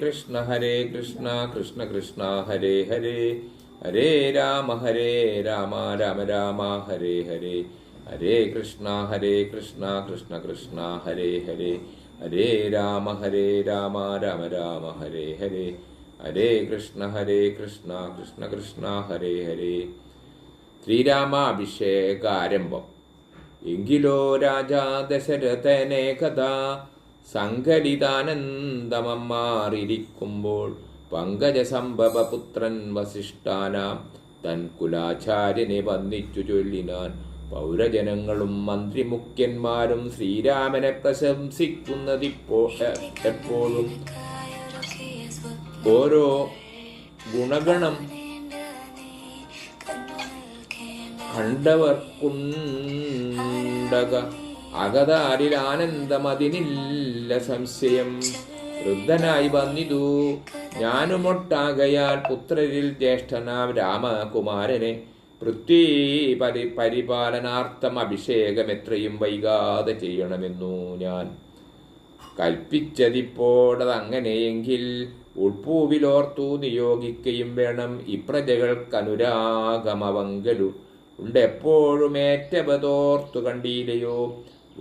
കൃഷ്ണ ഹരേ കൃഷ്ണ കൃഷ്ണ കൃഷ്ണ ഹരേ ഹരേ ഹരേ രാമ രാമ രാമ ഹരേ ഹരേ ഹരേ കൃഷ്ണ കൃഷ്ണ കൃഷ്ണ ഹരേ ഹരേ ഹരേ രാമ രാമ രാമ ഹരേ ഹരേ ഹരേ കൃഷ്ണ കൃഷ്ണ കൃഷ്ണ ഹരേ ഹരേ. ശ്രീരാമാഭിഷേകാരംഭം. എങ്കിലോ രാജാ ദശരഥനെ കഥാ സങ്കലിതാനന്ദമമ്മാറിയിരിക്കുമ്പോൾ പങ്കജസംഭവപുത്രൻ വസിഷ്ഠാനാം തൻ കുലാചാര്യനെ വന്ദിച്ചു ചൊല്ലിനാൻ. പൗരജനങ്ങളും മന്ത്രിമുഖ്യന്മാരും ശ്രീരാമനെ പ്രശംസിക്കുന്നതിപ്പോഴും ഓരോ ഗുണഗണം കണ്ടവർക്കുണ്ടക അകതാരിൽ ആനന്ദമതിനില്ല സംശയം. വൃദ്ധനായി വന്നിതു ഞാനുമൊട്ടാകയാൽ പുത്രരിൽ ജ്യേഷ്ഠനാം രാമകുമാരനെ പരിപാലനാർത്ഥം അഭിഷേകം എത്രയും വൈകാതെ ചെയ്യണമെന്നു ഞാൻ കൽപ്പിച്ചതിപ്പോഴതങ്ങനെയെങ്കിൽ ഉൾപ്പൂവിലോർത്തു നിയോഗിക്കുകയും വേണം. ഇപ്രജകൾക്കനുരാഗമവങ്കലു ഉണ്ടെപ്പോഴും ഏറ്റവതോർത്തു കണ്ടീലയോ.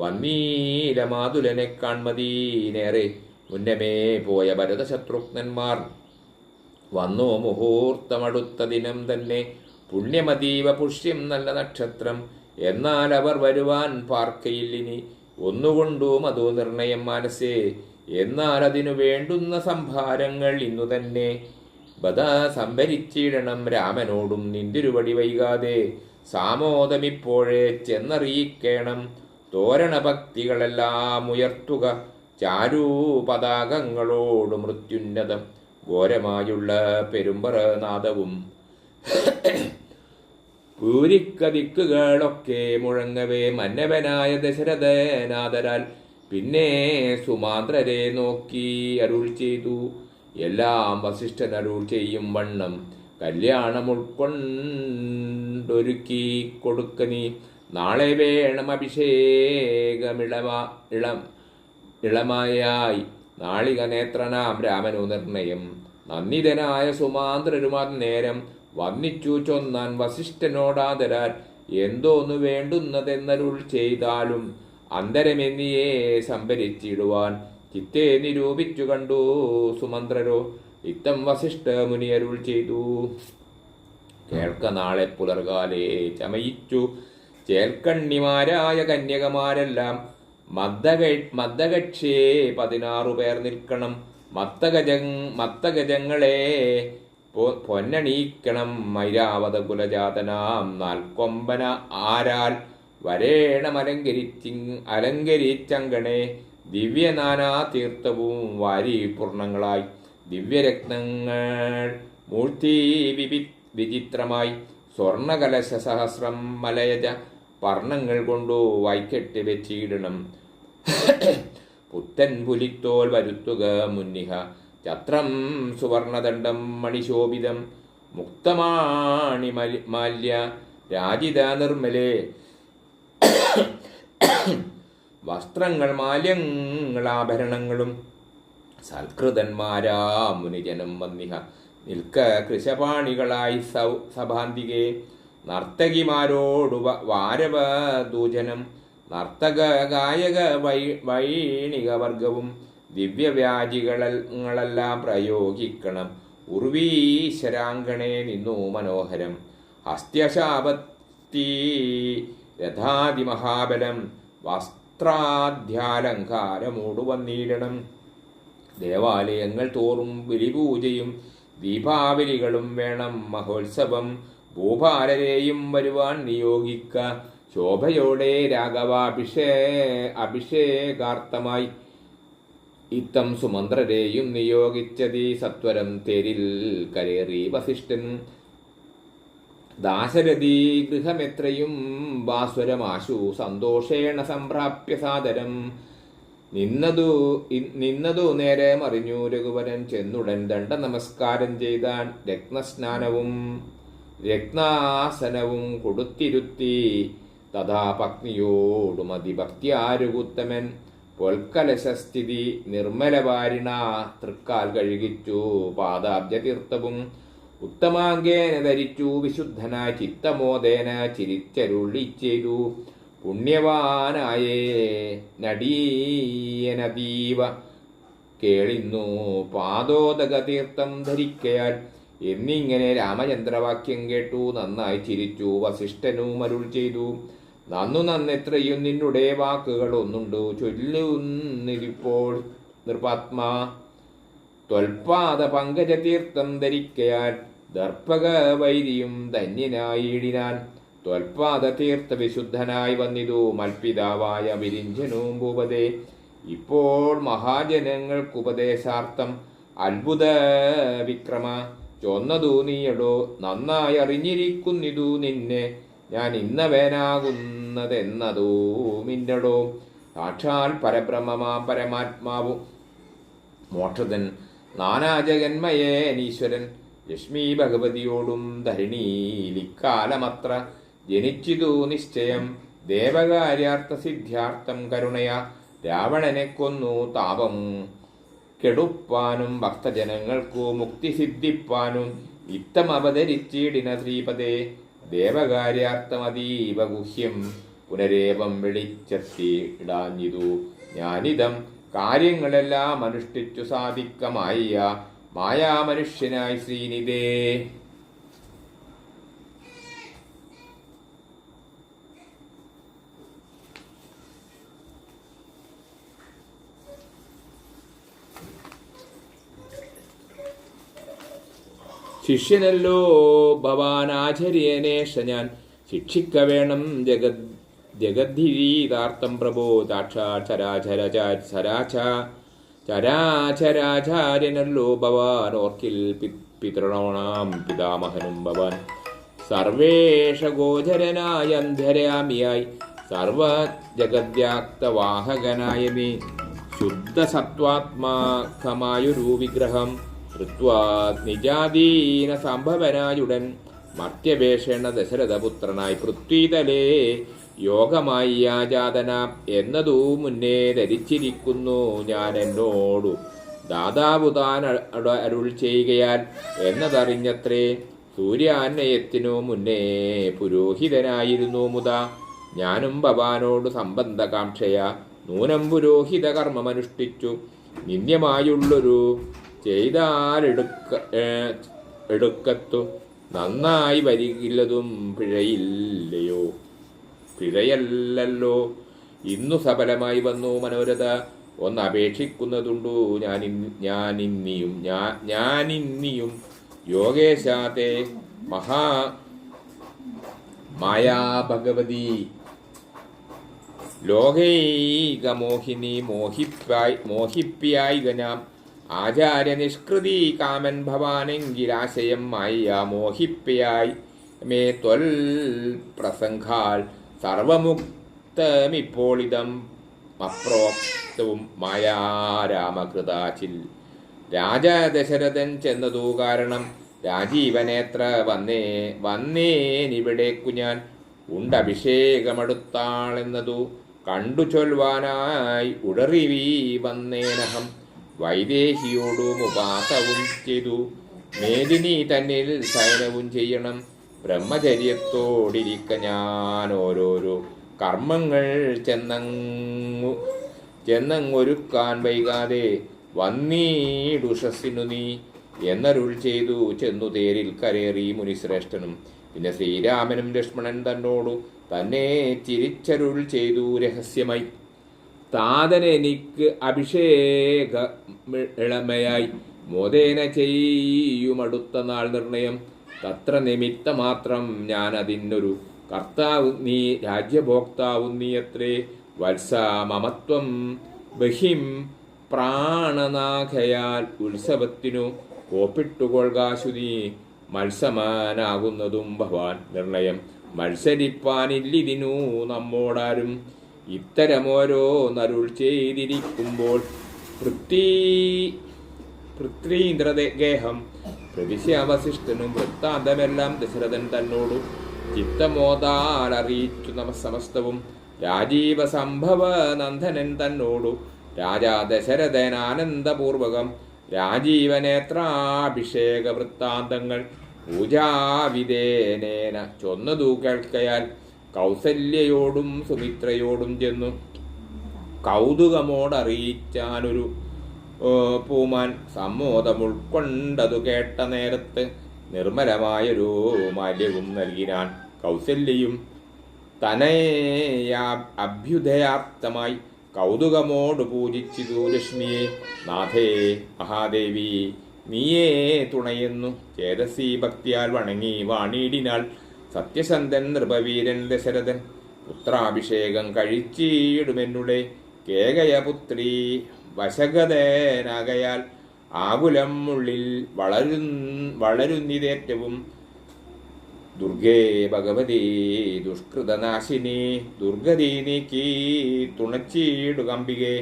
വന്നീല മാതുലനെ കാൺമതീനേറെ മുന്നമേ പോയ ഭരതശത്രുഘ്നന്മാർ വന്നു മുഹൂർത്തമടുത്ത ദിനം തന്നെ. പുണ്യമതീവ പുഷ്യം നല്ല നക്ഷത്രം. എന്നാൽ അവർ വരുവാൻ പാർക്കയില്ലിനി. ഒന്നുകൊണ്ടു മധു നിർണയം മനസ്സേ. എന്നാൽ അതിനു വേണ്ടുന്ന സംഭാരങ്ങൾ ഇന്നു തന്നെ ബദ സംഭരിച്ചിടണം. രാമനോടും നിന്തിരുവടി വൈകാതെ സാമോദമിപ്പോഴേ ചെന്നറിയിക്കണം. തോരണഭക്തികളെല്ലാം ഉയർത്തുക ചാരൂപതാകങ്ങളോട് മൃത്യുന്നതം ഘോരമായുള്ള പെരുമ്പറനാദവും പൂരിക്കദിക്കുകളൊക്കെ മുഴങ്ങവേ മന്നവനായ ദശരഥനാദരാൽ പിന്നെ സുമാന്ത്രരെ നോക്കി അരുൾ ചെയ്തു. എല്ലാം വസിഷ്ഠൻ അരുൾ ചെയ്യും വണ്ണം കല്യാണം ഉൾക്കൊണ്ടൊരുക്കി കൊടുക്ക നീ. നാളെ വേണം ഇളമായായി നാളിക നേത്രനാം രാമനു നിർണയം. നന്ദിതനായ സുമാന്ത്രരുമാർ നേരം വന്നിച്ചു ചൊന്നാൻ വസിഷ്ഠനോടാദരാൽ. എന്തോന്നു വേണ്ടുന്നതെന്നരുൾ ചെയ്താലും അന്തരമെന്നിയെ സംഭരിച്ചിടുവാൻ ചിത്തെ നിരൂപിച്ചു കണ്ടു സുമന്ത്രരോ. ഇത്തം വസിഷ്ഠ മുനി അരുൾ ചെയ്തു. കേൾക്ക നാളെ പുലർകാലേ ചമയിച്ചു ചേൽക്കണ്ണിമാരായ കന്യകമാരെല്ലാം മദ്ദകക്ഷേ 16 പേർ നിൽക്കണം. മത്തഗജങ്ങളെ പൊന്നണീക്കണം. ഐരാവത കുലജാതനാം 4 കൊമ്പന ആരാൽ അലങ്കരിച്ചങ്കണേ. ദിവ്യനാനാ തീർത്ഥവും വാരി പൂർണ്ണങ്ങളായി ദിവ്യരത്നങ്ങൾ മൂർത്തി വിചിത്രമായി സ്വർണകലശ സഹസ്രം മലയജ പർണങ്ങൾ കൊണ്ടു വായിക്കെട്ടി വെച്ചിടണം. പുത്തൻ പുലിത്തോൽ വരുത്തുക മുന്നിഹ ചത്രം സുവർണദണ്ഡം മണിശോഭിതം മുക്തമാണി മാല്യ രാജിത നിർമ്മലേ വസ്ത്രങ്ങൾ മാല്യങ്ങളാഭരണങ്ങളും സൽകൃതന്മാരാ മുനിജനം വന്നിഹ നിൽക്ക കൃശപാണികളായി സഭാന്തികെ. നർത്തകിമാരോടു വാരവദൂജനം നർത്തക ഗായക വൈണിക വർഗവും ദിവ്യവ്യാജികളെല്ലാം പ്രയോഗിക്കണം. ഉർവീശ്വരാങ്കണേ നിന്നു മനോഹരം ഹസ്ത്യശാപത്തി രഥാതിമഹാബലം വസ്ത്രാധ്യാലങ്കാരമോടു വന്നിടണം. ദേവാലയങ്ങൾ തോറും ബലിപൂജയും ദീപാവലികളും വേണം. മഹോത്സവം ഭൂപാലരെയും വരുവാൻ നിയോഗിക്ക. ശോഭയോടെ അഭിഷേകാർത്ഥമായി ഇത്തം സുമന്ത്രരെയും നിയോഗിച്ചതി. സത്വരം തേരിൽ കരേറി വസിഷ്ഠൻ ദാശരഥി ഗൃഹമെത്രയും ഭാസ്വരമാശു സന്തോഷേണ സംപ്രാപ്യ സാദരം. നിന്നതു നേരെ മറിഞ്ഞു രഘുവരൻ ചെന്നുടൻ ദണ്ഡ നമസ്കാരം ചെയ്താൻ. രത്നാസനവും കൊടുത്തിരുത്തി തഥാ പത്നിയോടും അതിഭക്തിയാരുകുത്തമൻ കൊൽക്കലശസ്ഥിതി നിർമ്മലവാരിണ തൃക്കാൽ കഴുകിച്ചു പാദാബ്ജതീർത്ഥവും ഉത്തമാംഗേന ധരിച്ചു വിശുദ്ധനായി ചിത്തമോദേന ചിരിച്ചരുളി ചെയ്തു പുണ്യവാനായേ നടീയനതീവ കേളിന്നു പാദോദക തീർത്ഥം ധരിക്കയാൽ എന്നിങ്ങനെ രാമചന്ദ്രവാക്യം കേട്ടു നന്നായി ചിരിച്ചു വസിഷ്ഠനും അരുൾ ചെയ്തു നന്നെത്രയും നിന്നുടെ വാക്കുകൾ ഒന്നുണ്ടു ചൊല്ലുന്നിരിപ്പോൾ നൃപാത്മാ ത്വൽപാദ പങ്കജതീർത്ഥം ധരിക്കയാൽ ദർപ്പക വൈരിയും ധന്യനായിടിനാൻ ത്വൽപാദ തീർത്ഥ വിശുദ്ധനായി വന്നിതു മൽപിതാവായ വിരിഞ്ചനും ഭൂപതേ ഇപ്പോൾ മഹാജനങ്ങൾക്കുപദേശാർത്ഥം അത്ഭുത വിക്രമ ചൊന്നതു നീയടോ നന്നായി അറിഞ്ഞിരിക്കുന്നിതു നിന്നെ ഞാൻ ഇന്നവേനാകുന്നതെന്നതോ മിന്നടോ സാക്ഷാൽ പരബ്രഹ്മമാം പരമാത്മാവു മോക്ഷതൻ നാനാജഗന്മയേനീശ്വരൻ ലക്ഷ്മി ഭഗവതിയോടും ധരണീലിക്കാലമത്ര ജനിച്ചിതു നിശ്ചയം ദേവകാര്യാർത്ഥ സിദ്ധ്യാർത്ഥം കരുണയാ രാവണനെ കൊന്നു താപം കെടുപ്പാനും ഭക്തജനങ്ങൾക്കു മുക്തി സിദ്ധിപ്പാനും ഇത്തം അവതരിച്ചിടിന ശ്രീപദേ ദേവകാര്യാർത്ഥമതീവ ഗുഹ്യം പുനരേവം വെളിച്ചെത്തിയിടാഞ്ഞിതു ഞാനിതം കാര്യങ്ങളെല്ലാം അനുഷ്ഠിച്ചു സാധിക്കമായ മായാമനുഷ്യനായി ശ്രീനിധേ. ശിഷ്യനല്ലോ ഭവാനാചര്യനേഷ ഞാൻ ശിക്ഷിക്ക വേണം ജഗദ്ധിരീതാർത്ഥം പ്രഭോ ചരാചരാചാര്യനല്ലോ ഭവാൻ ഓർക്കിൽ പിതൃണോണാം പിതാമഹനും ഭവാൻ സർവേഷ ഗോചരനായ അന്ധരാമിയായി സർവ ജഗദ്യാക്തവാഹകനായ മേ ശുദ്ധസത്വാത്മാക്കമായൊരു വിഗ്രഹം ഋത്വാ നിജാദീന സംഭവനായുടൻ മർത്യവേഷണ ദശരഥപുത്രനായി പൃഥ്വീതലേ യോഗമായി യാജാതന എന്നതു മുന്നേ ധരിച്ചിരിക്കുന്നു ഞാൻ എന്നോടു ദാതാവു താൻ അരുൾ ചെയ്യുകയാൽ എന്നതറിഞ്ഞത്രേ സൂര്യാന്വയത്തിനു മുന്നേ പുരോഹിതനായിരുന്നു മുതാ ഞാനും ഭവാനോട് സംബന്ധകാംക്ഷയ നൂനം പുരോഹിത കർമ്മമനുഷ്ഠിച്ചു നിന്ദ്യമായുള്ളൊരു ചെയ്താലെടുക്കത്തു നന്നായി വരികില്ലതും പിഴയല്ലല്ലോ ഇന്നു സഫലമായി വന്നു മനോരഥ ഒന്നപേക്ഷിക്കുന്നതുണ്ടു ഞാനിന്നിയും യോഗേശാത്തെ മായാഭഗവതി ലോകൈകമോഹിനി മോഹിപ്യായികനാം ആചാര്യനിഷ്കൃതി കാമൻ ഭവാനെങ്കിലാശയം മായ മോഹിപ്യായി മേ ത്വൽ പ്രസംഗാൽ സർവമുക്തമിപ്പോളിതം അപ്രോക്തവും മായാരാമകൃതാചിൽ രാജദശരഥൻ ചെന്നതു കാരണം രാജീവനേത്ര വന്നേനിവിടേക്കു ഞാൻ ഉണ്ടഭിഷേകമെടുത്താളെന്നതു കണ്ടു ചൊൽവാനായി ഉടറിവീ വന്നേനഹം വൈദേഹിയോടും ഉപാസവും ചെയ്തു മേദിനി തന്നിൽ ശയനവും ചെയ്യണം ബ്രഹ്മചര്യത്തോടിരിക്ക ഞാൻ ഓരോരോ കർമ്മങ്ങൾ ചെന്നങ്ങൊരുക്കാൻ വൈകാതെ വന്നീടുഷസ്സിനു നീ എന്നരുൾ ചെയ്തു ചെന്നു തേരിൽ കരേറി മുനിശ്രേഷ്ഠനും പിന്നെ ശ്രീരാമനും ലക്ഷ്മണൻ തന്നോടു തന്നെ ചിരിച്ചരുൾ ചെയ്തു രഹസ്യമായി താതനെനിക്ക് അഭിഷേക ഇളമയായി മോദേന ചെയ്യുമടുത്ത നാൾ നിർണയം തത്ര നിമിത്തമാത്രം ഞാൻ അതിനൊരു കർത്താവ് നീ രാജ്യഭോക്താവു നീയത്രേ വത്സ മമത്വം ബഹിം പ്രാണനാഖയാൽ ഉത്സവത്തിനു കോപ്പിട്ടുകൊൾകാശുനീ മത്സമാനാകുന്നതും ഭവാൻ നിർണയം മത്സരിപ്പാനില്ലിതിനു നമ്മോടാരും ഇത്തരമോരോ നരുൾ ചെയ്തിരിക്കുമ്പോൾ പൃഥ്വീന്ദ്രഗേഹം പ്രതിശവശിഷ്ഠനും വൃത്താന്തമെല്ലാം ദശരഥൻ തന്നോടു ചിത്തമോതാലറിയിച്ചു സമസ്തവും രാജീവ സംഭവ നന്ദനൻ തന്നോടു രാജാ ദശരഥൻ ആനന്ദപൂർവകം രാജീവനേത്രാഭിഷേക വൃത്താന്തങ്ങൾ പൂജാവിധേനേന ചൊന്നതു കേൾക്കയാൽ കൗസല്യയോടും സുമിത്രയോടും ചെന്നു കൗതുകമോടറിയിച്ചാനൊരു പൂമാൻ സമ്മോദം ഉൾക്കൊണ്ടതു കേട്ട നേരത്ത് നിർമ്മലമായൊരു മാല്യവും നൽകിനാൻ. കൗസല്യയും തനയാ അഭ്യുദയാപ്തമായി കൗതുകമോട് പൂജിച്ചിതു ലക്ഷ്മിയെ. നാഥേ മഹാദേവി നീയേ തുണയെന്നു ചേതസി ഭക്തിയാൽ വണങ്ങി വാണിയിടിനാൾ. സത്യസന്ധൻ നൃപവീരൻ ദശരഥൻ പുത്രാഭിഷേകം കഴിച്ചിടുമെന്നുടെ കേകയപുത്രി വശഗതനാകയാൽ ആകുലം ഉള്ളിൽ വളരുന്നിതേറ്റവും. ദുർഗേ ഭഗവതി ദുഷ്കൃതനാശിനി ദുർഗതി നീക്കി തുണച്ചിടുകമ്പികെ.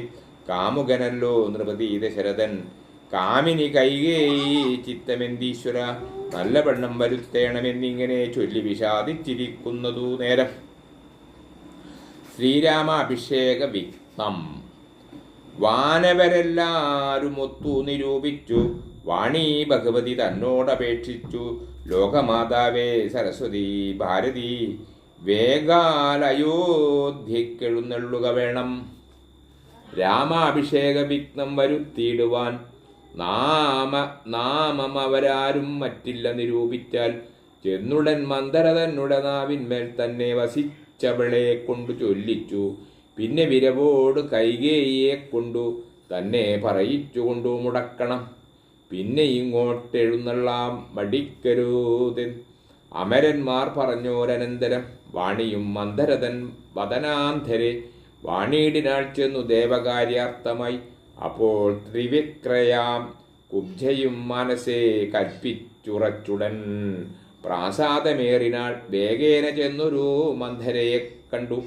കാമുകനല്ലോ നൃപതി ദശരഥൻ കാമിനി കൈകേയി ചിത്തമെന്തീശ്വര നല്ല പെണ്ണം വരുത്തേണമെന്നിങ്ങനെ ചൊല്ലി വിഷാദിച്ചിരിക്കുന്നതു നേരം ശ്രീരാമാഭിഷേക വിഘ്നം വാനവരെല്ലാരും ഒത്തു നിരൂപിച്ചു. വാണി ഭഗവതി തന്നോടപേക്ഷിച്ചു ലോകമാതാവേ സരസ്വതി ഭാരതി വേഗാലയോധ്യക്കെഴുന്നള്ളുക വേണം. രാമാഭിഷേക വിഘ്നം വരുത്തിയിടുവാൻ നാമം അവരാരും മറ്റില്ല നിരൂപിച്ചാൽ. ചെന്നുടൻ മന്ദര തന്നുടെ നാവിന്മേൽ തന്നെ വസിച്ചവളെ കൊണ്ടു ചൊല്ലിച്ചു. പിന്നെ വിരവോട് കൈകേയിയെ കൊണ്ടു തന്നെ പറയിച്ചുകൊണ്ടു മുടക്കണം. പിന്നെ ഇങ്ങോട്ടെഴുന്നള്ളാം മടിക്കരുത് അമരന്മാർ പറഞ്ഞോരനന്തരം. വാണിയും മന്ദരതൻ വദനാന്ധരെ വാണിയിടിനാൾ ചെന്നു ദേവകാര്യാർത്ഥമായി. അപ്പോൾ ത്രിവിക്രയാം കുബ്ജയും മനസ്സേ കൽപ്പിച്ചുറച്ചുടൻ പ്രാസാദമേറിനാൾ. വേഗേന ചെന്നൊരു മന്ധരയെ കണ്ടു.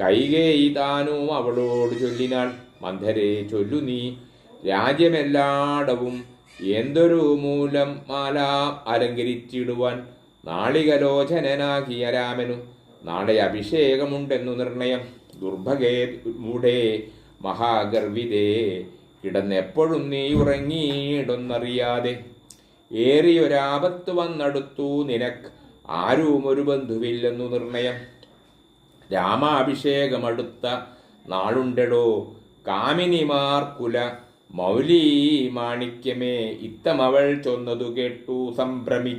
കൈകേയി താനും അവളോട് ചൊല്ലിനാൾ. മന്ധരെ ചൊല്ലു നീ രാജ്യമെല്ലാടവും എന്തൊരു മൂലം മാല അലങ്കരിച്ചിടുവാൻ നാളികലോചനാകിയ രാമനു നാളെ അഭിഷേകമുണ്ടെന്നു നിർണയം. ദുർഭഗേ മൂഢേ മഹാഗർവിതേ കിടന്നെപ്പോഴും നീ ഉറങ്ങിയിടൊന്നറിയാതെ. ഏറിയൊരാപത്ത് വന്നടുത്തു നിനക്ക് ആരും ഒരു ബന്ധുവില്ലെന്നു നിർണയം. രാമാഭിഷേകമടുത്ത നാളുണ്ടെടോ കാമിനിമാർ കുല മൗലി മാണിക്യമേ. ഇത്തമവൾ ചൊന്നതു കേട്ടു സംഭ്രമി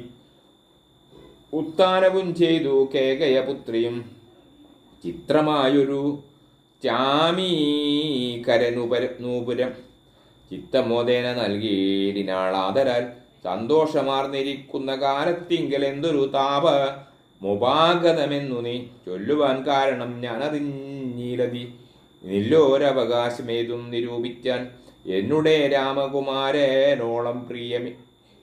ഉത്താനവും ചെയ്തു കേകയപുത്രിയും. ചിത്രമായൊരു ചാമീകരനൂപുരം ചിത്തമോദേന നൽകിയിടിനാളാദരാൽ. സന്തോഷമാർന്നിരിക്കുന്ന കാലത്തിങ്കൽ എന്തൊരു താപമുപാഗതമെന്നു നീ ചൊല്ലുവാൻ കാരണം ഞാൻ അറിഞ്ഞില്ലതി. നില്ലോരവകാശമേതും നിരൂപിച്ചാൻ എന്നുടെ രാമകുമാരനോളം പ്രിയമേ.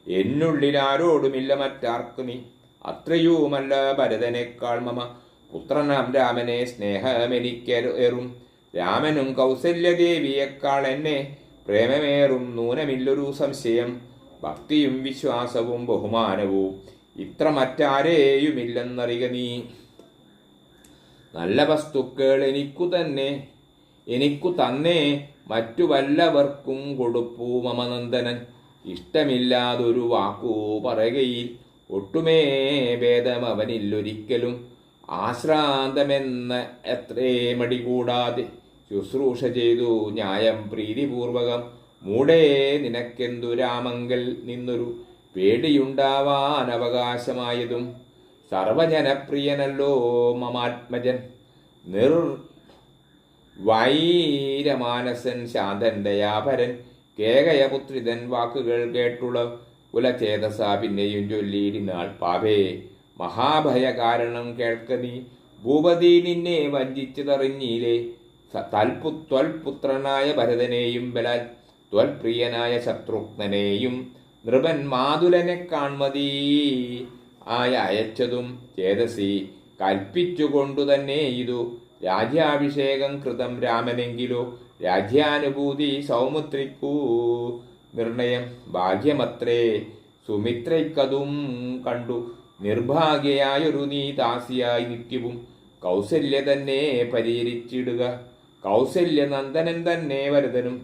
എന്നുള്ളിൽ ആരോടുമില്ല മറ്റാർക്കു നീ. അത്രയുമല്ല ഭരതനേക്കാൾ മമ പുത്രനാം രാമനെ സ്നേഹമെനിക്കേറും. രാമനും കൗസല്യദേവിയേക്കാൾ എന്നെ പ്രേമമേറും നൂനമില്ലൊരു സംശയം. ഭക്തിയും വിശ്വാസവും ബഹുമാനവും ഇത്ര മറ്റാരെയുമില്ലെന്നറിക നീ. നല്ല വസ്തുക്കൾ എനിക്കു തന്നെ മറ്റു വല്ലവർക്കും കൊടുപ്പൂ മമനന്ദനൻ. ഇഷ്ടമില്ലാതൊരു വാക്കു പറയുകയിൽ ഒട്ടുമേ ഭേദം അവനില്ലൊരിക്കലും. ആശ്രാന്തമെന്ന എത്രേ മടി കൂടാതെ ശുശ്രൂഷ ചെയ്തു ന്യായം പ്രീതിപൂർവകം. മൂടേ നിനക്കെന്തു രാമങ്കൽ നിന്നൊരു പേടിയുണ്ടാവാൻ അവകാശമായതും. സർവജനപ്രിയനല്ലോ മമാത്മജൻ വൈരമാനസൻ ശാന്തൻ ദയാപരൻ. കേകയപുത്രിതൻ വാക്കുകൾ കേട്ടുള്ള കുലചേതസാ പിന്നെയും ചൊല്ലിയിടിനാൾ. പാപേ മഹാഭയകാരണം കേൾക്ക നീ. ഭൂപതി നിന്നെ വഞ്ചിച്ചതറിഞ്ഞീലേ. ത്വൽപുത്രനായ ഭരതനെയും ബലാൽ ത്വൽപ്രിയനായ ശത്രുഘ്നനെയും നൃപൻ മാതുലനെ കാൺമതി അയച്ചതും ചേതസി കൽപ്പിച്ചുകൊണ്ടു തന്നെ ഇതു രാജ്യാഭിഷേകം കൃതം രാമനെങ്കിലോ. രാജ്യാനുഭൂതി സൗമിത്രിക്കൂ നിർണയം ഭാഗ്യമത്രേ സുമിത്രയ്ക്കതും കണ്ടു. നിർഭാഗ്യയായൊരു നീ ദാസിയായി നിത്യവും കൗസല്യ തന്നെ പരിഹരിച്ചിടുക. കൗസല്യനന്ദനൻ തന്നെ വരദനും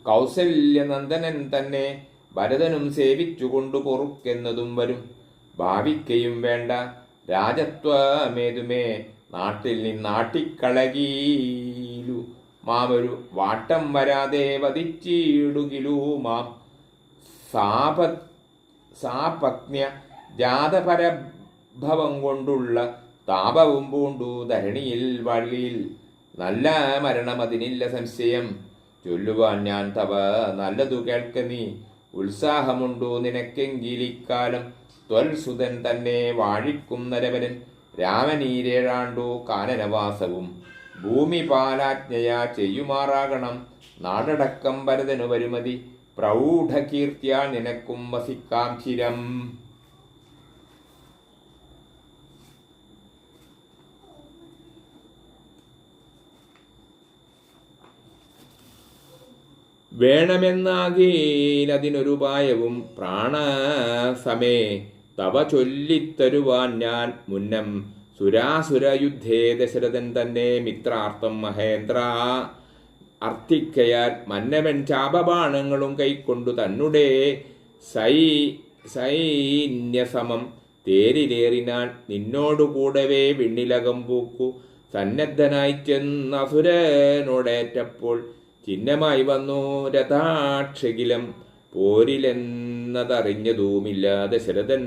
കൗസല്യനന്ദനൻ തന്നെ ഭരതനും സേവിച്ചുകൊണ്ടു പൊറുക്കെന്നതും വരും. ഭാവിക്കയും വേണ്ട രാജത്വമേതുമേ നാട്ടിൽ നിന്നാട്ടിക്കളകീലു മാമൊരു വാട്ടം വരാതെ വധിച്ചിടുകിലൂ മാം. സാപജ്ഞ ജാതപരഭവം കൊണ്ടുള്ള താപവും പൂണ്ടു ധരണിയിൽ വള്ളിയിൽ നല്ല മരണം അതിനില്ല സംശയം. ചൊല്ലുവാൻ ഞാൻ തവ നല്ലതു കേൾക്ക നീ. ഉത്സാഹമുണ്ടു നിനക്കെങ്കിലിക്കാലം ത്വൽസുതൻ തന്നെ വാഴിക്കും നരവരൻ. രാമനീരേഴാണ്ടു കാനനവാസവും ഭൂമി പാലാജ്ഞയാ ചെയ്യുമാറാകണം. നാടടക്കം ഭരതനു വരുമതി പ്രൗഢകീർത്തിയാ നിനക്കും വസിക്കാം ചിരം. വേണമെന്നാകീലതിനൊരുപായവും പ്രാണസമേ തവ ചൊല്ലിത്തരുവാൻ ഞാൻ മുന്നം. സുരാസുരയുദ്ധേ ദശരഥൻ തന്നെ മിത്രാർത്ഥം മഹേന്ദ്ര അർത്ഥിക്കയാൽ മന്നവൻ ചാപബാണങ്ങളും കൈക്കൊണ്ടു തന്നെ സൈന്യസമം തേരിലേറിനാൻ. നിന്നോടുകൂടവേ വിണ്ണിലകം പൂക്കു സന്നദ്ധനായി ചെന്ന അസുരനോടേറ്റപ്പോൾ ചിഹ്നമായി വന്നു രഥാക്ഷകിലം. പോരിലെന്നതറിഞ്ഞതുമില്ല ദശരഥൻ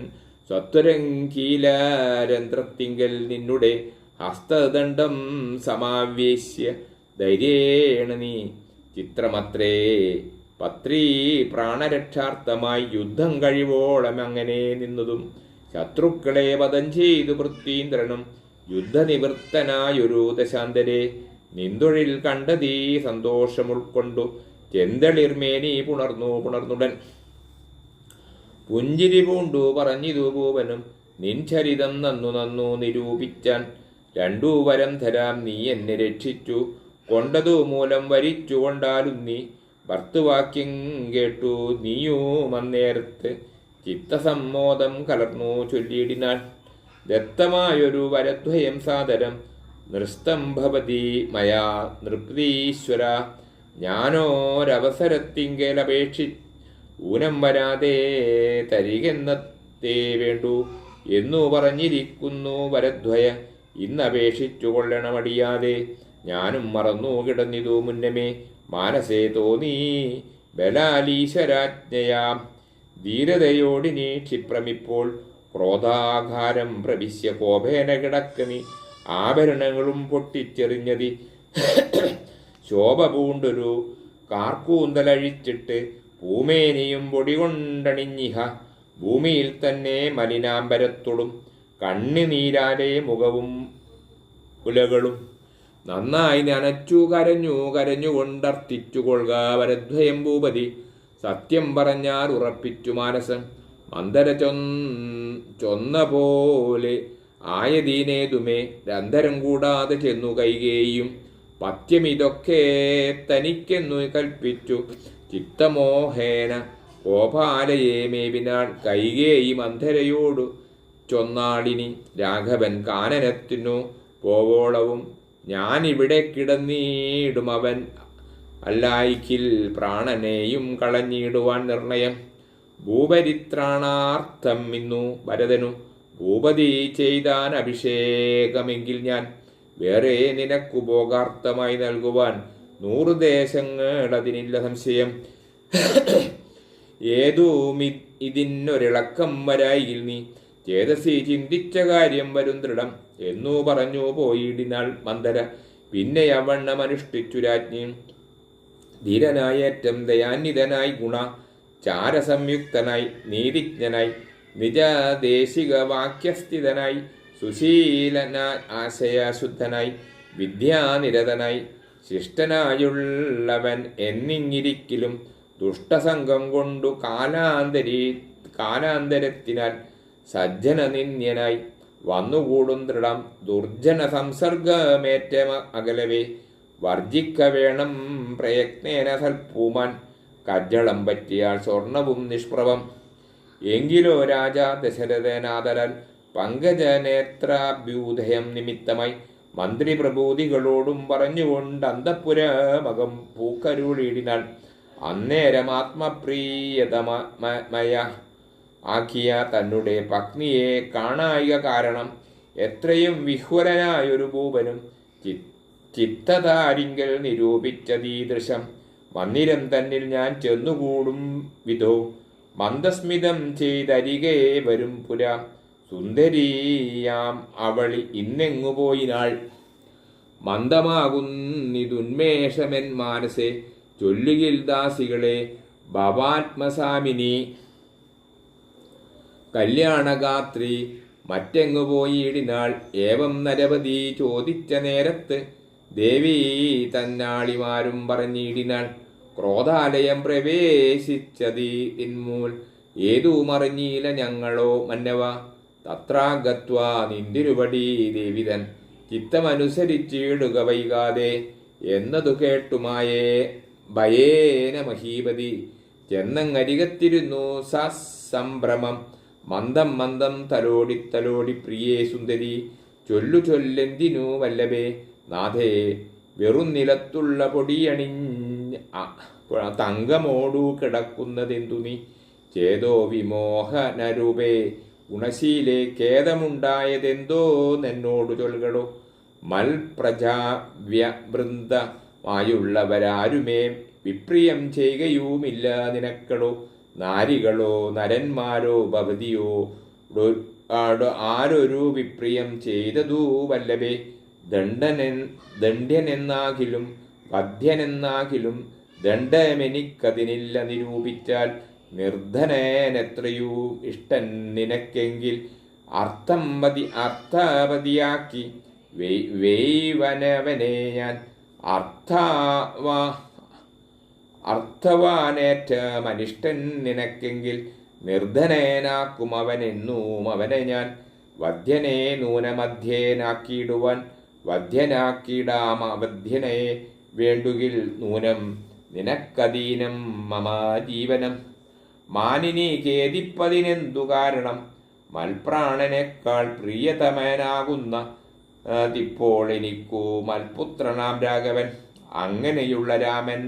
സ്വത്വരങ്കീലരന്ധ്രത്തിങ്കൽ നിന്നുടെ ഹസ്തദണ്ഡം സമാവേശ്യ ധൈര്യേണ നീ. ചിത്രമത്രേ പത്രീ പ്രാണരക്ഷാർത്ഥമായി യുദ്ധം കഴിവോളം അങ്ങനെ നിന്നതും ശത്രുക്കളെ വധം ചെയ്തു പൃഥ്വീന്ദ്രനും യുദ്ധനിവൃത്തനായൊരു ദശാന്തരെ നിന്തൊഴിൽ കണ്ടതീ സന്തോഷമുൾക്കൊണ്ടു ചെന്തളിർമേനി പുണർന്നുടൻ. പുഞ്ചിരി പൂണ്ടു പറഞ്ഞിതു ഭൂപനും നിൻ ചരിതം നന്നു നിരൂപിച്ചാൻ. രണ്ടു വരം തരാം നീ എന്നെ രക്ഷിച്ചു കൊണ്ടതു മൂലം വരിച്ചു കൊണ്ടാലും നീ. ഭർത്തുവാക്യം കേട്ടു നീയും അന്നേരത്ത് ചിത്തസമ്മോദം കലർന്നു ചൊല്ലിയിടിനാൾ. ദത്തമായൊരു വരദ്വയം സാദരം നൃസ്തം ഭവതി മയാ നൃപ്തീശ്വര. ഞാനോരവസരത്തിങ്കലപേക്ഷി ഊനം വരാതെ തരികെന്നത്തേ വേണ്ടു എന്നു പറഞ്ഞിരിക്കുന്നു വരദ്വയ. ഇന്നപേക്ഷിച്ചു കൊള്ളണമടിയാതെ ഞാനും മറന്നു കിടന്നിതു മുന്നമേ. മാനസേ തോന്നി ബലാലീശരാജ്ഞയാം ധീരതയോടിനി ക്ഷിപ്രമിപ്പോൾ. ക്രോധാഘാരം പ്രവിശ്യ കോപേന കിടക്കമി ആഭരണങ്ങളും പൊട്ടിച്ചെറിഞ്ഞതി. ശോഭ പൂണ്ടൊരു കാർക്കൂന്തലഴിച്ചിട്ട് പൂമേനിയും പൊടികൊണ്ടണിഞ്ഞിഹ. ഭൂമിയിൽ തന്നെ മലിനാംബരത്തോടും കണ്ണുനീരാലെ മുഖവും ഉലകളും നന്നായി നനച്ചു കരഞ്ഞുകൊണ്ടർത്ഥിച്ചു കൊള്ളുക വരദ്വയം ഭൂപതി. സത്യം പറഞ്ഞാൽ ഉറപ്പിച്ചു മാനസം മന്ദര ചൊന്ന പോലെ ആയതീനേതുമേ. രന്ധരം കൂടാതെ ചെന്നു കൈകേയും പഥ്യമിതൊക്കെ തനിക്കെന്നു കൽപ്പിച്ചു ചിത്തമോഹേന കോപാലയെ മേവിനാൾ. കൈകേയി മന്ധരയോടു ചൊന്നാളിനി രാഘവൻ കാനനത്തിനു പോവോളവും ഞാനിവിടെ കിടന്നിടും അവൻ അല്ലായിക്കിൽ പ്രാണനെയും കളഞ്ഞിടുവാൻ നിർണയം. ഭൂപരിത്രാണാർത്ഥം ഇന്നു ഭരതനു ഭൂപതി ചെയ്താൻ അഭിഷേകമെങ്കിൽ ഞാൻ വേറെ നിനക്കു ഭോഗാർത്ഥമായി നൽകുവാൻ 100 ദേശങ്ങൾ അതിനില്ല സംശയം. ഏതും ഇതിനൊരിളക്കം വരായിൽ നീ ചേതസി ചിന്തിച്ച കാര്യം വരും ദൃഢം എന്നു പറഞ്ഞു പോയിടിനാൾ മന്ദര. പിന്നെ അവണ്ണം അനുഷ്ഠിച്ചു രാജ്ഞി. ധീരനായേറ്റം ദയാന്വിതനായി ഗുണ ചാരസംയുക്തനായി നീതിജ്ഞനായി നിജദേശിക വാക്യസ്ഥിതനായി സുശീലനായി ആശയശുദ്ധനായി വിദ്യാനിരതനായി ശിഷ്ടനായുള്ളവൻ എന്നിങ്ങിരിക്കലും ദുഷ്ടസംഘം കൊണ്ടു കാലാന്തരത്തിനാൽ സജ്ജനനിന്യനായി വന്നുകൂടും ദൃഢം. ദുർജന സംസർഗമേറ്റ അകലവേ വർജിക്ക വേണം പ്രയത്നേന സൽപ്പൂമാൻ. കജ്ജളം പറ്റിയാൽ സ്വർണവും നിഷ്പ്രഭം. എങ്കിലോ രാജാ ദശരഥനാദരാൽ പങ്കജനേത്രാഭ്യൂദയം നിമിത്തമായി മന്ത്രി പ്രഭൂതികളോടും പറഞ്ഞുകൊണ്ട് അന്തഃപുരമകം പൂക്കരുളിടിനാൾ. അന്നേരം ആത്മപ്രിയതമയ ആക്കിയ തന്നെ പത്നിയെ കാണായിക കാരണം എത്രയും വിഹ്വലനായൊരു ഭൂപനും ചിത്തതാരിങ്കൽ നിരൂപിച്ചതീദൃശം. മന്ദിരം തന്നിൽ ഞാൻ ചെന്നുകൂടും വിധോ മന്ദസ്മിതം ചെയ്തരികെ വരും പുര. സുന്ദരിയാം അവളി ഇന്നെങ്ങുപോയിനാൾ. മന്ദമാകുന്നിതുന്മേഷമെൻ മാനസേ ചൊല്ലുകിൽ ദാസികളെ ഭവാത്മസാമിനി. കല്യാണഗാത്രി മറ്റെങ്ങുപോയിടിനാൾ. ഏവം നരവതി ചോദിച്ച നേരത്ത് ദേവി തന്നാളിമാരും പറഞ്ഞിടിനാൾ. ക്രോധാലയം പ്രവേശിച്ചതിന്മൂൽ ഏതുമറിഞ്ഞീല ഞങ്ങളോ മന്നവ. തത്രാഗത്വാ നിന്തിരുപടി ദേവിതൻ ചിത്തമനുസരിച്ചിടുക വൈകാതെ എന്നതു കേട്ടുമായേ ഭയേന മഹീപതി ചെന്നങ്ങരികത്തിരുന്നു സസംഭ്രമം. മന്ദം മന്ദം തലോടി പ്രിയേ സുന്ദരി ചൊല്ലെന്തിനു വല്ലഭേ നാഥേ വെറുനിലത്തുള്ള പൊടിയണിഞ്ഞ തങ്കമോടു കിടക്കുന്നതെന്തു നീ. ചേതോ വിമോഹനരൂപേ ഗുണശീലേ ഖേദമുണ്ടായതെന്തോ എന്നോടു ചൊൽകടോ. മൽപ്രജാവ്യവൃന്ദമായുള്ളവരാരുമേ വിപ്രിയം ചെയ്യുകയുമില്ല നിനക്കടോ. നാരികളോ നരന്മാരോ ഭവതിയോ ആരൊരു വിപ്രിയം ചെയ്തതു വല്ലഭേ. ദണ്ഡ്യനെന്നാകിലും വധ്യനെന്നാകിലും ദണ്ഡമെനിക്കതിനില്ല നിരൂപിച്ചാൽ. നിർധനനെത്രയോ ഇഷ്ടൻ നിനക്കെങ്കിൽ അർത്ഥവതിയാക്കി വെയ്വനവനെ ഞാൻ. അർത്ഥവാനേറ്റ മനിഷ്ടൻ നിനക്കെങ്കിൽ നിർധനേനാക്കും അവനെന്നും അവനെ ഞാൻ. വധ്യനെ നൂനമധ്യേനാക്കിയിടുവാൻ വധ്യനാക്കിയിടാം അവധ്യനെ വേണ്ടുകിൽ നൂനം നിനക്കധീനം മമ ജീവനം. മാനിനി ഖേദിപ്പതിനെന്തു കാരണം മൽപ്രാണനേക്കാൾ പ്രിയതമനാകുന്ന ഇപ്പോൾ എനിക്കു മൽപുത്രനാം രാഘവൻ. അങ്ങനെയുള്ള രാമൻ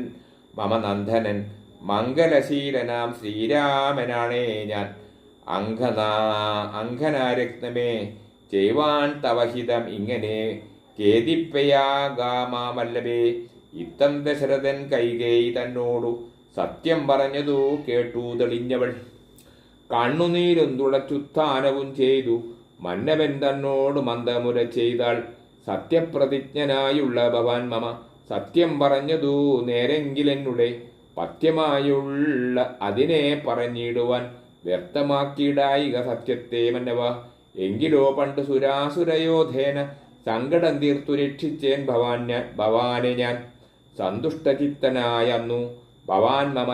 മമ നന്ദനൻ മംഗലശീലനാം ശ്രീരാമനാണേ ഞാൻ. അങ്കനാരത്നമേ ചെയ്വാൻ തവഹിതം ഇങ്ങനെ ഖേദിപ്പയാകാമല്ലവേ. ഇത്തം ദശരഥൻ കൈകേയി തന്നോടു സത്യം പറഞ്ഞതു കേട്ടു തെളിഞ്ഞവൾ. കണ്ണുനീരും തുടച്ചുത്ഥാനവും ചെയ്തു മന്നവൻ തന്നോട് മന്ദമുര ചെയ്താൾ. സത്യപ്രതിജ്ഞനായുള്ള ഭവാൻ മമ സത്യം പറഞ്ഞതു നേരെങ്കിലെന്നുടെ പഥ്യമായുള്ള അതിനെ പറഞ്ഞിടുവാൻ വ്യക്തമാക്കിയിടായിക സത്യത്തെ മന്നവ. എങ്കിലോ പണ്ട് സുരാസുരയോധേന സങ്കടം തീർത്തു രക്ഷിച്ചേൻ ഭവാനെ ഞാൻ. സന്തുഷ്ടചിത്തനായന്നു ഭവാൻ മമ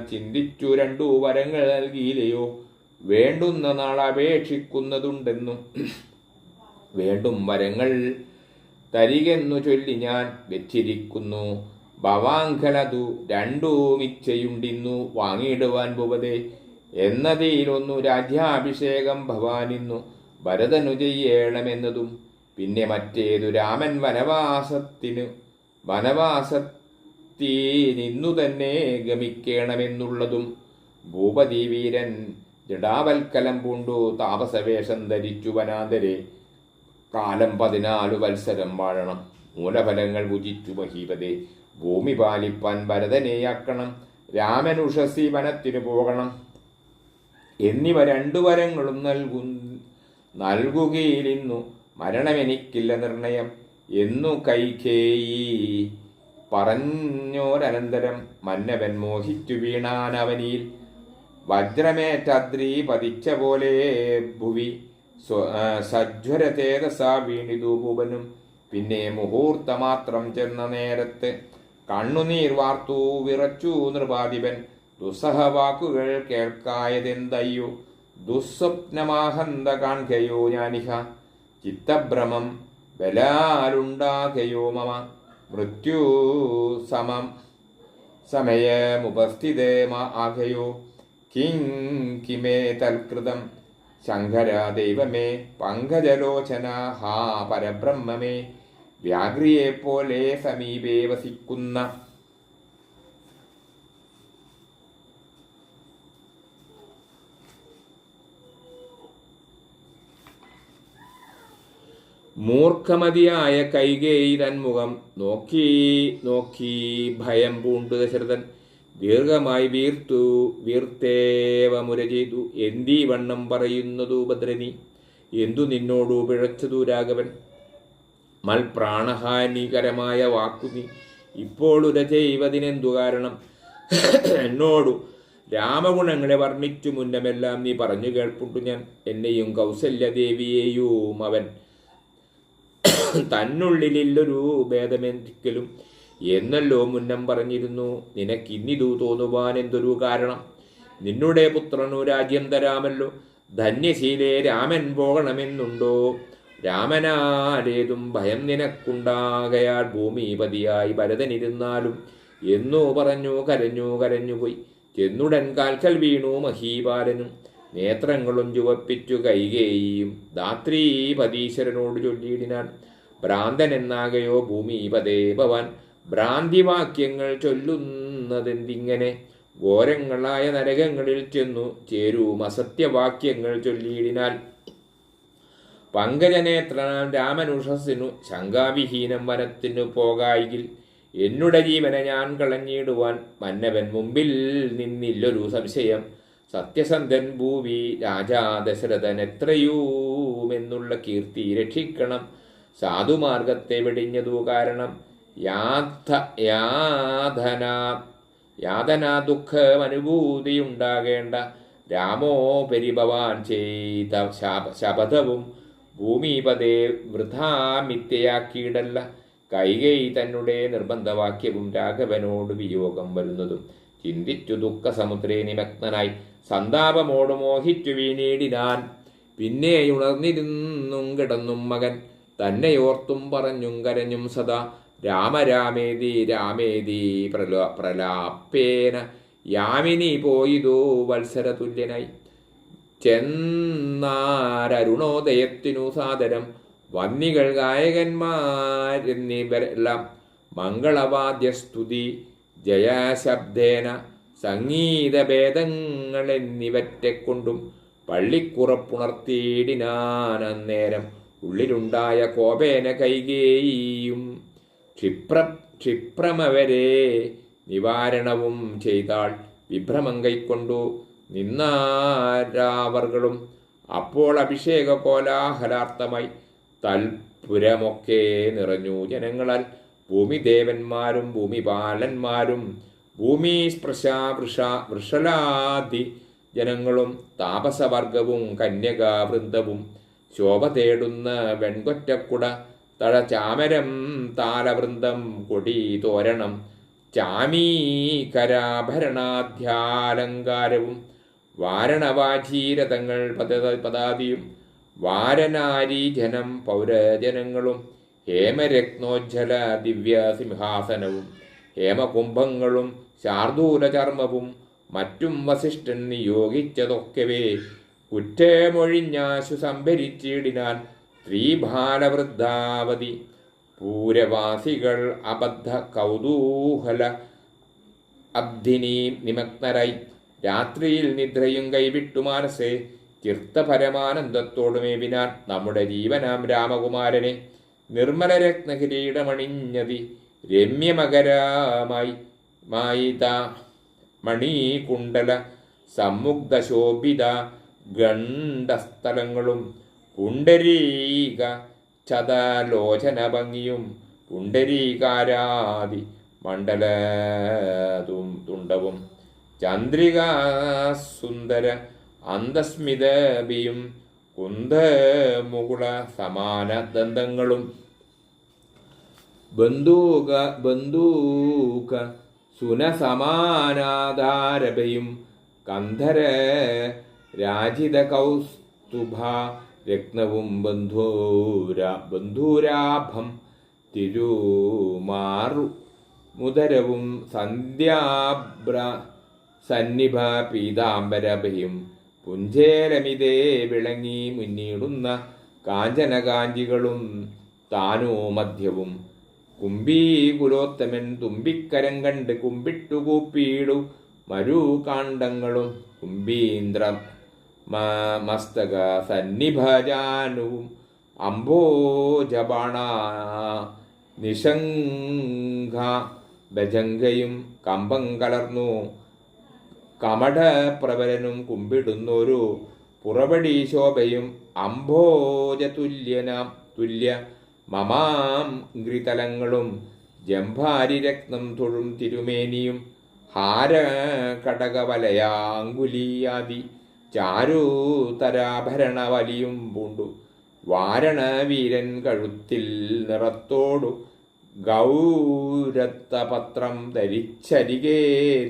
ചിന്തിച്ചു രണ്ടു വരങ്ങൾ നൽകിയില്ലയോ. വേണ്ടുന്ന നാൾ അപേക്ഷിക്കുന്നതുണ്ടെന്നു വേണ്ടും വരങ്ങൾ തരികെന്നു ചൊല്ലി ഞാൻ വെച്ചിരിക്കുന്നു. ഭവാങ്കലതു രണ്ടുമിച്ചയുണ്ടിന്നു വാങ്ങിയിടുവാൻ ഭൂപതേ. എന്നതിലൊന്നു രാജ്യാഭിഷേകം ഭവാനിന്നു ഭരതനു ചെയ്യണമെന്നതും പിന്നെ മറ്റേതു രാമൻ വനവാസത്തിനിന്നു തന്നെ ഗമിക്കണമെന്നുള്ളതും. ഭൂപതി വീരൻ ജടാവൽക്കലം പൂണ്ടു താപസവേഷം ധരിച്ചു വനാന്തരെ. കാലം 14 വത്സരം വാഴണം. മൂലഫലങ്ങൾ ഭുജിച്ചു മഹീപതേ. ഭൂമി പാലിപ്പാൻ ഭരതനെയാക്കണം. രാമനുഷസി വനത്തിനു പോകണം. എന്നിവ 2 വരങ്ങളും നൽകുകയിലിന്നു മരണമെനിക്കില്ല നിർണയം എന്നു കൈകേയി പറഞ്ഞോരനന്തരം മന്നവൻ മോഹിച്ചു വീണാനവനിയിൽ. വജ്രമേറ്റദ്രി പതിച്ച പോലെ ഭുവി സജ്വരതേജസാ വീണിതു ഭൂപനും. പിന്നെ മുഹൂർത്തമാത്രം ചെന്ന നേരത്ത് കണ്ണുനീർ വാർത്തു വിറച്ചു നൃപാധിപൻ. ദുസ്സഹവാക്കുകൾ കേൾക്കായതെന്തയ്യോ ദുസ്വപ്നമാഹന്ത കാൺകയോ ഞാനിഹ. ചിത്തഭ്രമം ബലാലുണ്ടാകയോ മമ മൃത്യു സമയമുപസ്ഥിതമാകയോ. കിമേ തൽകൃതം ശങ്കര ദൈവമേ പങ്കജലോചന ഹാ പരബ്രഹ്മമേ. വ്യാഘ്രിയെപ്പോലെ സമീപേ വസിക്കുന്ന മൂർഖമതിയായ കൈകേയി തന്മുഖം നോക്കി നോക്കി ഭയം പൂണ്ടു ദശരഥൻ ദീർഘമായി വീർത്തേവമുര ചെയ്തു. എന്തീ വണ്ണം പറയുന്നതു ഭദ്രനി, എന്തു നിന്നോടു പിഴച്ചതു രാഘവൻ? മൽപ്രാണഹാനികരമായ വാക്കു നീ ഇപ്പോൾ ഉര ചെയ്വതിനെന്തു കാരണം? എന്നോടു രാമഗുണങ്ങളെ വർണ്ണിച്ചു മുന്നമെല്ലാം നീ പറഞ്ഞു കേൾപ്പുണ്ടു ഞാൻ. എന്നെയും കൗസല്യദേവിയെയും അവൻ തന്നുള്ളിലൊരു ഭേദമെന്തിക്കലും എന്നല്ലോ മുന്നം പറഞ്ഞിരുന്നു. നിനക്കിന്നിതു തോന്നുവാൻ എന്തൊരു കാരണം? നിന്നുടെ പുത്രനു രാജ്യം തരാമല്ലോ. ധന്യശീലേ രാമൻ പോകണമെന്നുണ്ടോ? രാമനാലേതും ഭയം നിനക്കുണ്ടാകയാൽ ഭൂമിപതിയായി ഭരതനിരുന്നാലും എന്നു പറഞ്ഞു കരഞ്ഞുപോയി. ചെന്നുടൻ കാൽക്കൽ വീണു മഹീപാലനും. നേത്രങ്ങളും ചുവപ്പിച്ചു കൈകേയിയും ധാത്രീപതീശ്വരനോട് ചൊല്ലിയിടിനാൻ. ഭ്രാന്തൻ എന്നാകയോ ഭൂമിപതേ ഭവാൻ, ഭ്രാന്തിവാക്യങ്ങൾ ചൊല്ലുന്നതെന്തിങ്ങനെ? ഘോരങ്ങളായ നരകങ്ങളിൽ ചെന്നു ചേരും അസത്യവാക്യങ്ങൾ ചൊല്ലിയിടിനാൽ. പങ്കജനേത്രനാം രാമനുഷസ്സിനു ശങ്കാവിഹീനം വനത്തിനു പോകായിൽ എന്നുടെ ജീവനെ ഞാൻ കളഞ്ഞിടുവാൻ മന്നവൻ മുമ്പിൽ നിന്നില്ലൊരു സംശയം. സത്യസന്ധൻ ഭൂവി രാജാ ദശരഥൻ എത്രയുമെന്നുള്ള കീർത്തി രക്ഷിക്കണം. സാധുമാർഗത്തെ വെടിഞ്ഞതു കാരണം യാതനാ ദുഃഖമനുഭൂതിയുണ്ടാകേണ്ട. രാമോപരി ഭവാൻ ചെയ്ത ശപഥവും ഭൂമിപതേ വൃഥാ മിഥ്യയാക്കിയിടല്ല. കൈകേയി തന്നെ നിർബന്ധവാക്യവും രാഘവനോട് വിയോഗം വരുന്നതും ചിന്തിച്ചു ദുഃഖസമുദ്രേ നിമഗ്നനായി സന്താപമോട് മോഹിച്ചു വീണീടിനാൻ. പിന്നെയുണർന്നിരുന്നും കിടന്നും മകൻ തന്നെയോർത്തും പറഞ്ഞും കരഞ്ഞും സദാ. രാമരാമേതി രാമേതി പ്രലാപേന യാമിനി പോയിതോ വത്സര തുല്യനായി. ചെന്നാരരുണോദയത്തിനു സാദരം വന്നികൾ ഗായകന്മാരെന്നിവരെല്ലാം മംഗളവാദ്യസ്തുതി ജയശബ്ദേന സംഗീതഭേദങ്ങളെന്നിവറ്റെക്കൊണ്ടും പള്ളിക്കുറപ്പുണർത്തിയിടിനാനന്നേരം. ഉള്ളിലുണ്ടായ കോപേന കൈകേയിയും ക്ഷിപ്രമവരെ നിവാരണവും ചെയ്താൾ. വിഭ്രമം കൈക്കൊണ്ടു നിന്നാരാവർകളും അപ്പോൾ അഭിഷേക കോലാഹലാർത്ഥമായി തൽപുരമൊക്കെ നിറഞ്ഞു ജനങ്ങളാൽ. ഭൂമിദേവന്മാരും ഭൂമിപാലന്മാരും വൃഷലാദി ജനങ്ങളും താപസവർഗവും കന്യകാവൃന്ദവും ശോഭ തേടുന്ന വെൺകൊറ്റക്കുട തഴചാമരം താലവൃന്ദം കൊടി തോരണം ചാമീകരാഭരണാധ്യാലങ്കാരവും വാരണവാചീരതങ്ങൾ പദാതിയും വാരനാരീജനം പൗരജനങ്ങളും ഹേമരത്നോജ്ജല ദിവ്യസിംഹാസനവും ഹേമകുംഭങ്ങളും ശാർദൂലചർമ്മവും മറ്റും വസിഷ്ഠൻ നിയോഗിച്ചതൊക്കവേ കുറ്റമൊഴിഞ്ഞാശു സംഭരിച്ചിടിനാൻ. സ്ത്രീബാലവൃദ്ധാവതി പൂരവാസികൾ അബദ്ധ കൗതൂഹല അബ്ധിനി നിമഗ്നരായി രാത്രിയിൽ നിദ്രയും കൈവിട്ടു മാനസേ ചിർത്തപരമാനന്ദത്തോടുമേവിനാൻ. നമ്മുടെ ജീവനാം രാമകുമാരനെ നിർമ്മല രത്നകിരീടമണിഞ്ഞതി രമ്യമകരമായി മണീകുണ്ടല സമ്മുഗ്ധശോഭിത ഗണ്ഡസ്ഥലങ്ങളും പുണ്ടരീക ചതലോചന ഭംഗിയും പുണ്ടരീകാരാദി മണ്ഡലതും തുണ്ടവും ചന്ദ്രികാസുന്ദര അന്തസ്മിതബിയും കുന്ദമുകുള സമാന ദന്തങ്ങളും ബന്ധൂക സുനസമാനാധാരഭയും കന്ധര രാജിത കൗസ്തുഭ രത്നവും ബന്ധൂരാഭം തിരുമാറു മുദരവും സന്ധ്യാഭ്ര സന്നിഭ പീതാംബരഭയും പുഞ്ചേരമിതേ വിളങ്ങി മുന്നിടുന്ന കാഞ്ചനകാഞ്ചികളും താനോ മധ്യവും. കുംഭീകുലോത്തമൻ തുമ്പിക്കരം കണ്ട് കുമ്പിട്ടു കൂപ്പിയിടു മരുകാണ്ഡങ്ങളും കുംഭീന്ദ്ര മസ്തക സന്നിഭജാനുവും അംബോജബാണ നിശങ്ക ഭജങ്കയും കമ്പം കലർന്നു കമഠപ്രബലനും കുമ്പിടുന്നൊരു പുറപടി ശോഭയും തുല്യ മമാംഗ്രിതലങ്ങളും ജംഭാരിരത്നം തൊഴും തിരുമേനിയും ഹാരകടകവലയാങ്കുലീയാദി ചാരുതരാഭരണവലിയും പൂണ്ടു വാരണവീരൻ കഴുത്തിൽ നിറത്തോടു ഗൗരത്തപത്രം ധരിച്ചരികെ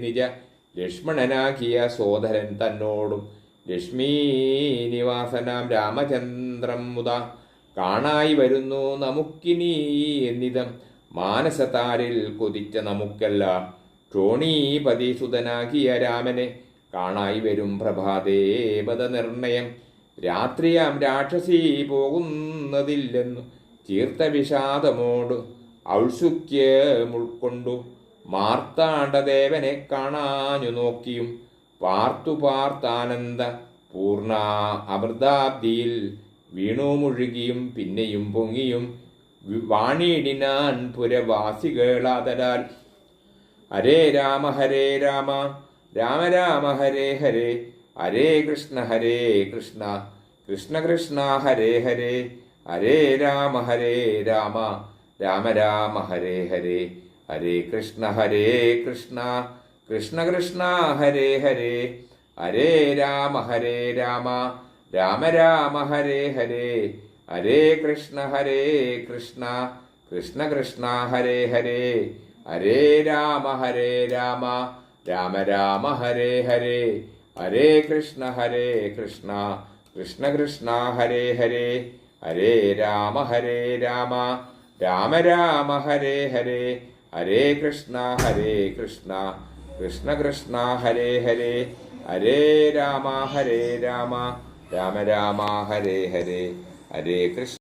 നിജ ലക്ഷ്മണനാക്കിയ സോദരൻ തന്നോടും ലക്ഷ്മീനിവാസനാം രാമചന്ദ്രം മുത കാണായി വരുന്നു നമുക്കിനി എന്നിതം മാനസതാരിൽ കൊതിച്ച നമുക്കെല്ലാം ക്ഷോണീപതി സുതനാകിയ രാമനെ കാണായി വരും പ്രഭാതേ പദനിർണയം. രാത്രിയാം രാക്ഷസി പോകുന്നതില്ലെന്നു ചീർത്ത വിഷാദമോട് ഔത്സുക്യമുൾക്കൊണ്ടു മാർത്താണ്ഡദേവനെ കാണാഞ്ഞു നോക്കിയും പാർത്താനന്ദ പൂർണ്ണ അമൃതാബ്ദിയിൽ വീണു മുഴുകിയും പിന്നെയും പൊങ്ങിയും വാണിയിടിനാൻ പുരവാസികളാതരാൽ. ഹരേ രാമ രാമ രാമ ഹരേ ഹരേ, ഹരേ കൃഷ്ണ കൃഷ്ണ കൃഷ്ണ ഹരേ ഹരേ, ഹരേ രാമ രാമ രാമ ഹരേ ഹരേ, ഹരേ കൃഷ്ണ കൃഷ്ണ കൃഷ്ണ ഹരേ ഹരേ, ഹരേ രാമ രാമ രാമ ഹരേ ഹരേ, ഹരേ കൃഷ്ണ കൃഷ്ണ കൃഷ്ണ ഹരേ ഹരേ, ഹരേ രാമ രാമ ഹരേ ഹരേ, ഹരേ കൃഷ്ണ കൃഷ്ണ കൃഷ്ണ ഹരേ ഹരേ, ഹരേ രാമ രാമ ഹരേ ഹരേ, ഹരേ കൃഷ്ണ കൃഷ്ണ കൃഷ്ണ ഹരേ ഹരേ, ഹരേ രാമ രാമ ഹരേ ഹരേ, ഹരേ കൃഷ്ണ